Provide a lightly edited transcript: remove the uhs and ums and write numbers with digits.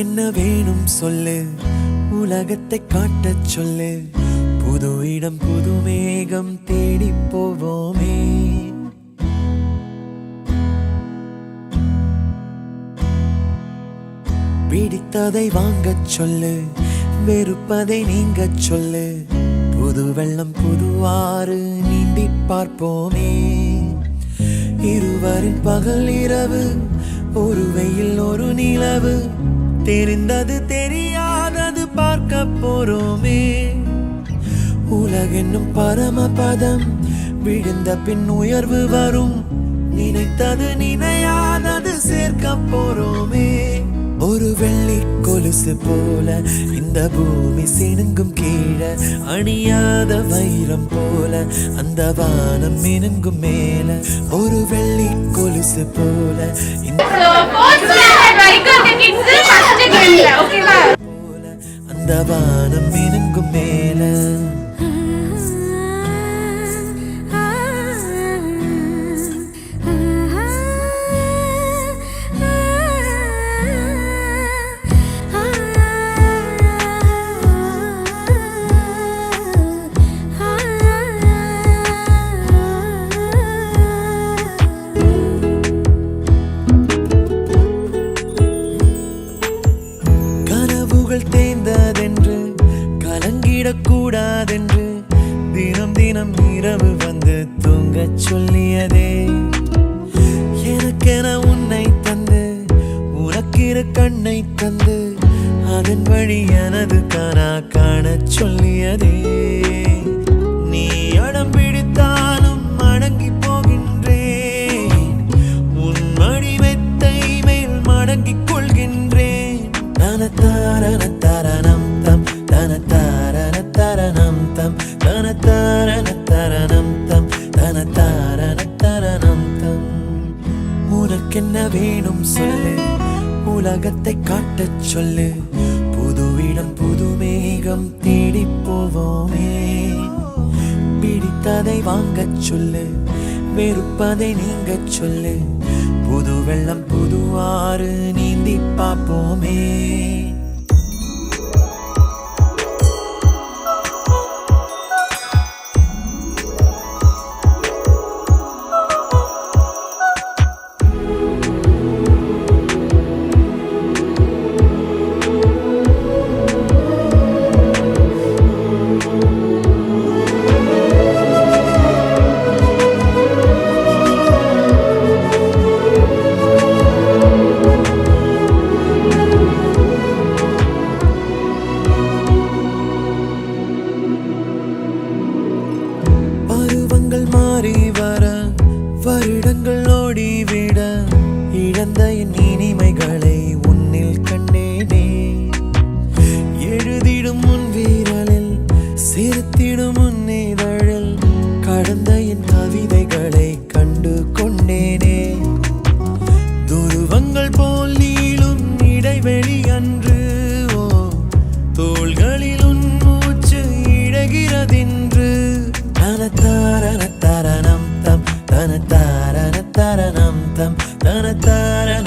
உனக்கென்ன வேணும் சொல்லு, உலகத்தை காட்டச் சொல்லு. புது இடம் புது மேகம் தேடி போவோமே. பிடித்ததை வாங்கச் சொல்லு, வெறுப்பதை நீங்கச் சொல்லு. புது வெள்ளம் புது ஆறு நீந்தி பார்ப்போமே. இருவரின் பகல் இரவு, ஒரு வெயில் ஒரு நிலவு. தெரிந்தது தெரியாதது பார்க்க போறோமே. உலகென்னும் பரமபதம், விழுந்த பின் உயர்வு வரும். நினைத்தது நினையாதது சேர்க்க போறோமே. ஒரு வெள்ளி கொலுசு போல இந்த பூமி சினுங்கும் கீழே, அணியாத வைரம் போல அந்த வானம் மினுங்கும் மேல. ஒரு வெள்ளி கொலுசு போல அந்த வானம் மினுங்கும் மேல. தேர்ந்ததென்று கலங்கிடக்கூடாதென்று தினம் தினம் இரவு வந்து தூங்கச் சொல்லியதே. எனக்கென உன்னை தந்து உனக்கிரு கண்ணை தந்து அதன் வழி எனது காணா காணச் சொல்லியதே. நீ அடம் பிடித்தாலும் அடங்கி போகின்றேன், உன் மடி மெத்தை மேல் மடங்கிக் கொள்கின்றேன். தனத்தாரணம் தம் தனத்தாரணம் தம் தனத்தாரணம் தம் தனத்தாரணம் தம். உனக்கென்ன வேணும் சொல்லு, உலகத்தை காட்டச் சொல்லு. புது இடம் புது மேகம் தேடி போவோமே. பிடித்ததை வாங்கச் சொல்லு, வெறுப்பதை நீங்கச் சொல்லு. புது வெள்ளம் புது ஆறு நீந்தி பார்ப்போமே. மாறி வர வருடங்கள் ஓடிவிட, இழந்த என் இனிமைகளை உன்னில் கண்டேனே. எழுதிடும் உன் வீரலில் சிரித்திடும் உன் இதழில் கடந்த என் கவிதைகளை கண்டு கொண்டேனே. துருவங்கள் போல் நீளும் இடைவெளி அன்று, ஓ தோள்களில் உன் மூச்சு இழகிறதென்று. தனத்தாரணம் தம் தனத்தாரணம் தம் தனத்தாரண